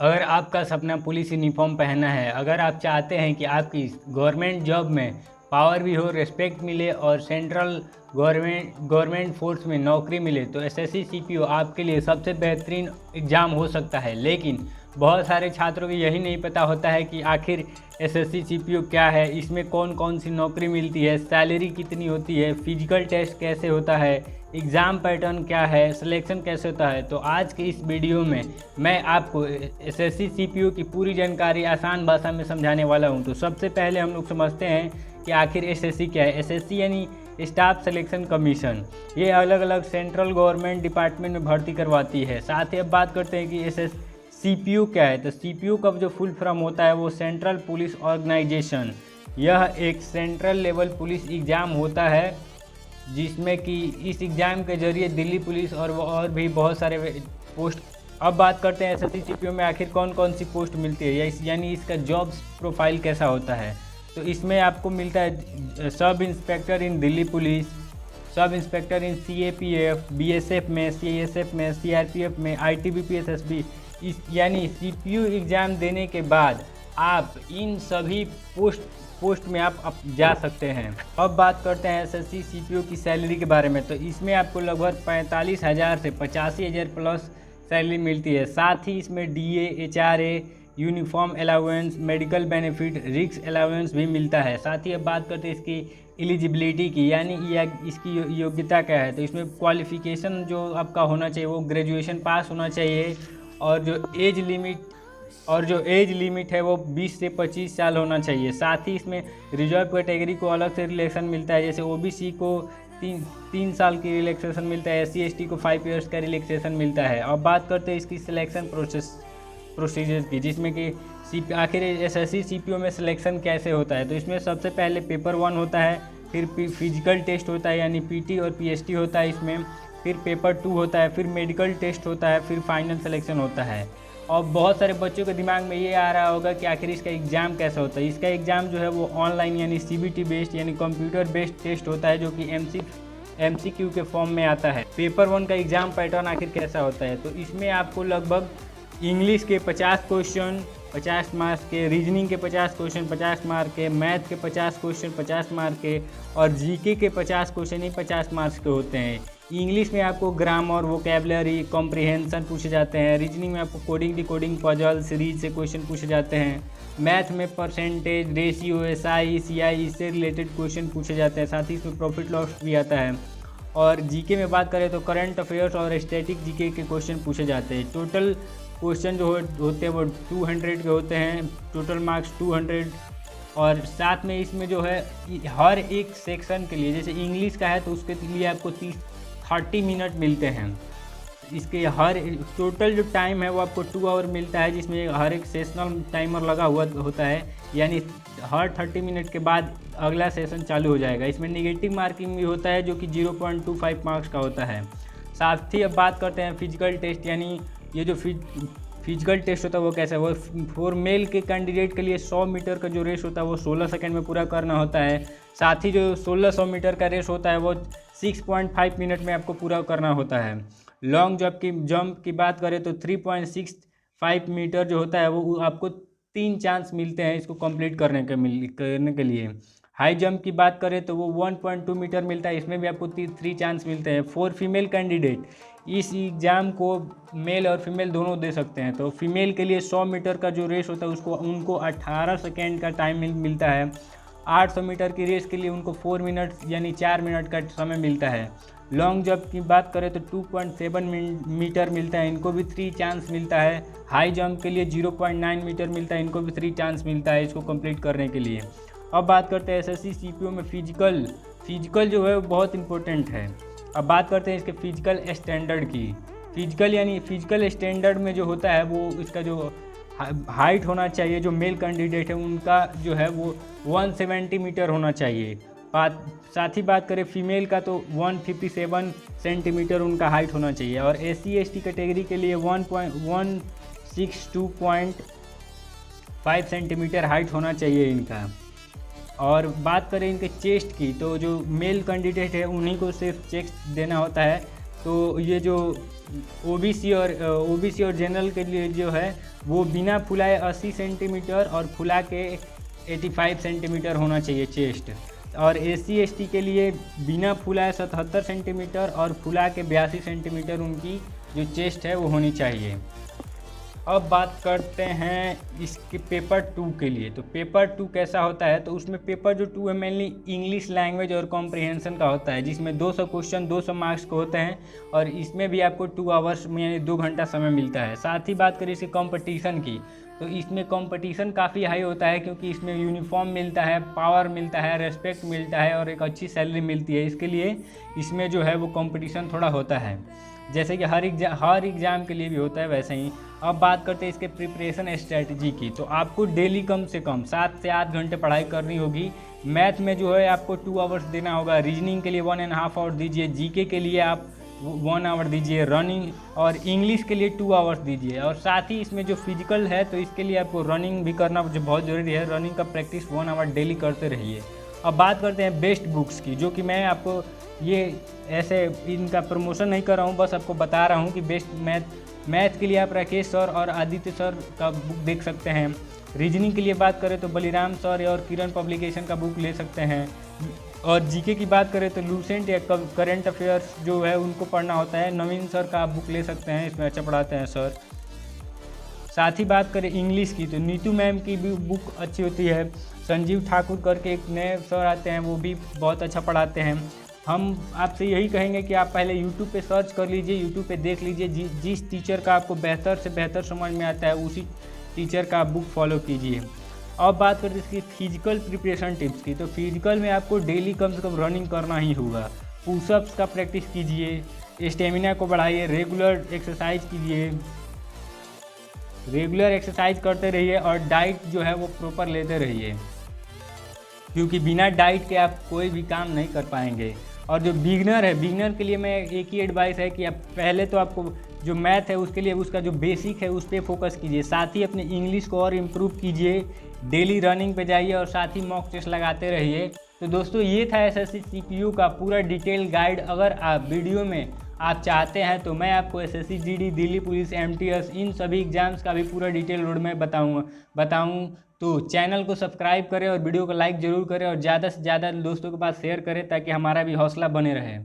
अगर आपका सपना पुलिस यूनिफॉर्म पहनना है, अगर आप चाहते हैं कि आपकी गवर्नमेंट जॉब में पावर भी हो, रिस्पेक्ट मिले और सेंट्रल गवर्नमेंट फोर्स में नौकरी मिले, तो एसएससी सीपीओ आपके लिए सबसे बेहतरीन एग्ज़ाम हो सकता है। लेकिन बहुत सारे छात्रों को यही नहीं पता होता है कि आखिर एसएससी सीपीओ क्या है, इसमें कौन कौन सी नौकरी मिलती है, सैलरी कितनी होती है, फिजिकल टेस्ट कैसे होता है, एग्ज़ाम पैटर्न क्या है, सिलेक्शन कैसे होता है। तो आज के इस वीडियो में मैं आपको एसएससी सीपीओ की पूरी जानकारी आसान भाषा में समझाने वाला हूं। तो सबसे पहले हम लोग समझते हैं कि आखिर एसएससी क्या है। एसएससी यानी स्टाफ सिलेक्शन कमीशन। ये अलग अलग सेंट्रल गवर्नमेंट डिपार्टमेंट में भर्ती करवाती है। साथ ही अब बात करते हैं कि एसएस सीपीयू क्या है। तो सीपीयू का जो फुल फॉर्म होता है वो सेंट्रल पुलिस ऑर्गेनाइजेशन। यह एक सेंट्रल लेवल पुलिस एग्ज़ाम होता है जिसमें कि इस एग्ज़ाम के जरिए दिल्ली पुलिस और भी बहुत सारे पोस्ट। अब बात करते हैं एसएससी सीपीओ में आखिर कौन कौन सी पोस्ट मिलती है, यानी इसका जॉब प्रोफाइल कैसा होता है। तो इसमें आपको मिलता है सब इंस्पेक्टर इन दिल्ली पुलिस, सब इंस्पेक्टर इन सीएपीएफ, बीएसएफ में, सीआईएसएफ में, सीआरपीएफ में, आईटीबीपी, एसएसबी। इस यानी सीपीयू एग्ज़ाम देने के बाद आप इन सभी पोस्ट में आप जा सकते हैं। अब बात करते हैं एसएससी सीपीओ की सैलरी के बारे में। तो इसमें आपको लगभग 45,000 से 85,000 प्लस सैलरी मिलती है। साथ ही इसमें DA, HRA, uniform allowance, medical benefit, रिक्स अलाउंस भी मिलता है। साथ ही अब बात करते हैं इसकी एलिजिबिलिटी की, यानी इसकी योग्यता क्या है। तो इसमें क्वालिफ़िकेशन जो आपका होना चाहिए वो ग्रेजुएशन पास होना चाहिए, और जो एज लिमिट है वो 20 से 25 साल होना चाहिए। साथ ही इसमें रिजर्व कैटेगरी को अलग से रिलैक्सेशन मिलता है, जैसे ओबीसी को 3 साल की रिलैक्सेशन मिलता है, एससी एसटी को 5 ईयर्स का रिलैक्सेशन मिलता है। अब बात करते हैं इसकी सिलेक्शन प्रोसीजर की, जिसमें कि आखिर एसएससी सीपीओ में सिलेक्शन कैसे होता है। तो इसमें सबसे पहले पेपर 1 होता है, फिर फिजिकल टेस्ट होता है यानी पीटी और पीएसटी होता है इसमें, फिर पेपर 2 होता है, फिर मेडिकल टेस्ट होता है, फिर फाइनल सिलेक्शन होता है। और बहुत सारे बच्चों के दिमाग में ये आ रहा होगा कि आखिर इसका एग्ज़ाम कैसा होता है। इसका एग्ज़ाम जो है वो ऑनलाइन यानी सीबीटी बेस्ड यानी कंप्यूटर बेस्ड टेस्ट होता है, जो कि एमसीक्यू के फॉर्म में आता है। पेपर 1 का एग्ज़ाम पैटर्न आखिर कैसा होता है। तो इसमें आपको लगभग इंग्लिश के 50 क्वेश्चन 50 मार्क्स के, रीजनिंग के 50 क्वेश्चन 50 मार्क के, मैथ के 50 क्वेश्चन 50 मार्क के, और जीके के 50 क्वेश्चन ही 50 मार्क्स के होते हैं। इंग्लिश में आपको ग्रामर, वोकेबलरी, कॉम्प्रिहेंशन पूछे जाते हैं। रीजनिंग में आपको कोडिंग, डिकोडिंग, पजल, सीरीज से क्वेश्चन पूछे जाते हैं। मैथ में परसेंटेज, रेशियो, एसआई, सीआई, इससे रिलेटेड क्वेश्चन पूछे जाते हैं। साथ ही इसमें प्रॉफिट लॉस भी आता है। और जीके में बात करें तो करंट अफेयर्स और स्टैटिक जीके के क्वेश्चन पूछे जाते हैं। टोटल क्वेश्चन जो होते हैं वो 200 के होते हैं, टोटल मार्क्स 200। और साथ में इसमें जो है हर एक सेक्शन के लिए, जैसे इंग्लिश का है तो उसके लिए आपको 30 मिनट मिलते हैं। इसके हर टोटल जो टाइम है वो आपको 2 आवर मिलता है, जिसमें हर एक सेशनल टाइमर लगा हुआ होता है, यानी हर 30 मिनट के बाद अगला सेशन चालू हो जाएगा। इसमें नेगेटिव मार्किंग भी होता है जो कि 0.25 मार्क्स का होता है। साथ ही अब बात करते हैं फिजिकल टेस्ट, यानी ये जो फिजिकल टेस्ट होता है वो कैसा है। वो फॉर मेल के कैंडिडेट के लिए 100 मीटर का जो रेस होता है वो 16 सेकंड में पूरा करना होता है। साथ ही जो 1600 मीटर का रेस होता है वो 6.5 मिनट में आपको पूरा करना होता है। लॉन्ग जंप की बात करें तो 3.65 मीटर जो होता है वो आपको 3 चांस मिलते हैं इसको कंप्लीट करने के लिए। हाई जंप की बात करें तो वो 1.2 मीटर मिलता है, इसमें भी आपको 3 चांस मिलते हैं। 4 फीमेल कैंडिडेट इस एग्ज़ाम को मेल और फीमेल दोनों दे सकते हैं। तो फीमेल के लिए 100 मीटर का जो रेस होता है उनको 18 सेकेंड का टाइम मिलता है। 800 मीटर की रेस के लिए उनको 4 मिनट यानी 4 मिनट का समय मिलता है। लॉन्ग जंप की बात करें तो 2.7 मीटर मिलता है, इनको भी 3 चांस मिलता है। हाई जंप के लिए 0.9 मीटर मिलता है, इनको भी 3 चांस मिलता है इसको कंप्लीट करने के लिए। अब बात करते हैं एसएससी सीपीओ में फिजिकल जो है वो बहुत इंपॉर्टेंट है। अब बात करते हैं इसके फिजिकल स्टैंडर्ड की। फिजिकल स्टैंडर्ड में जो होता है वो इसका जो हाइट होना चाहिए, जो मेल कैंडिडेट है उनका जो है वो 170 मीटर होना चाहिए। साथ ही बात करें फीमेल का तो 157 सेंटीमीटर उनका हाइट होना चाहिए। और एससी एसटी कैटेगरी के लिए 162.5 सेंटीमीटर हाइट होना चाहिए इनका। और बात करें इनके चेस्ट की तो जो मेल कैंडिडेट है उन्हीं को सिर्फ चेस्ट देना होता है, तो ये जो ओबीसी और जनरल के लिए जो है वो बिना फुलाए 80 सेंटीमीटर और फुला के 85 सेंटीमीटर होना चाहिए चेस्ट। और एससी एसटी के लिए बिना फुलाए 77 सेंटीमीटर और फुला के 82 सेंटीमीटर उनकी जो चेस्ट है वो होनी चाहिए। अब बात करते हैं इसके पेपर 2 के लिए। तो पेपर 2 कैसा होता है, तो उसमें पेपर जो 2 है मेनली इंग्लिश लैंग्वेज और कॉम्प्रिहेंशन का होता है, जिसमें 200 क्वेश्चन 200 मार्क्स के होते हैं और इसमें भी आपको 2 आवर्स में 2 घंटा समय मिलता है। साथ ही बात करें इसके कंपटीशन की, तो इसमें कंपटीशन काफ़ी हाई होता है क्योंकि इसमें यूनिफॉर्म मिलता है, पावर मिलता है, रेस्पेक्ट मिलता है और एक अच्छी सैलरी मिलती है। इसके लिए इसमें जो है वो कंपटीशन थोड़ा होता है, जैसे कि हर एग्ज़ाम के लिए भी होता है वैसे ही। अब बात करते हैं इसके प्रिपरेशन स्ट्रेटजी की। तो आपको डेली कम से कम 7 से 8 घंटे पढ़ाई करनी होगी। मैथ में जो है आपको 2 आवर्स देना होगा, रीजनिंग के लिए 1.5 आवर दीजिए, जीके के लिए आप 1 आवर दीजिए, रनिंग और इंग्लिश के लिए 2 आवर्स दीजिए। और साथ ही इसमें जो फिजिकल है तो इसके लिए आपको रनिंग भी करना जो बहुत ज़रूरी है, रनिंग का प्रैक्टिस 1 आवर डेली करते रहिए। अब बात करते हैं बेस्ट बुक्स की, जो कि मैं आपको ये ऐसे इनका प्रमोशन नहीं कर रहा हूँ, बस आपको बता रहा हूँ कि बेस्ट मैथ के लिए आप राकेश सर और आदित्य सर का बुक देख सकते हैं। रीजनिंग के लिए बात करें तो बलिराम सर और किरण पब्लिकेशन का बुक ले सकते हैं। और जीके की बात करें तो लूसेंट या करंट अफेयर्स जो है उनको पढ़ना होता है, नवीन सर का आप बुक ले सकते हैं, इसमें अच्छा पढ़ाते हैं सर। साथ ही बात करें इंग्लिश की तो नीतू मैम की भी बुक अच्छी होती है। संजीव ठाकुर करके एक नए सर आते हैं, वो भी बहुत अच्छा पढ़ाते हैं। हम आपसे यही कहेंगे कि आप पहले यूट्यूब पे सर्च कर लीजिए, यूट्यूब पे देख लीजिए जिस टीचर का आपको बेहतर से बेहतर समझ में आता है उसी टीचर का बुक फॉलो कीजिए। अब बात करते हैं इसकी फिजिकल प्रिपरेशन टिप्स की। तो फिजिकल में आपको डेली कम से कम रनिंग करना ही होगा, पुशअप्स का प्रैक्टिस कीजिए, स्टेमिना को बढ़ाइए, रेगुलर एक्सरसाइज करते रहिए और डाइट जो है वो प्रॉपर लेते रहिए, क्योंकि बिना डाइट के आप कोई भी काम नहीं कर पाएंगे। और जो बिगनर के लिए मैं एक ही एडवाइस है कि आप पहले तो आपको जो मैथ है उसके लिए उसका जो बेसिक है उस पर फोकस कीजिए, साथ ही अपने इंग्लिश को और इम्प्रूव कीजिए, डेली रनिंग पे जाइए और साथ ही मॉक टेस्ट लगाते रहिए। तो दोस्तों ये था एसएससी सीपीयू का पूरा डिटेल गाइड। अगर आप वीडियो में आप चाहते हैं तो मैं आपको SSC GD, Delhi police, MTS इन सभी एग्जाम्स का भी पूरा डिटेल रोड में बताऊँ। तो चैनल को सब्सक्राइब करें और वीडियो को लाइक ज़रूर करें और ज़्यादा से ज़्यादा दोस्तों के पास शेयर करें ताकि हमारा भी हौसला बने रहे।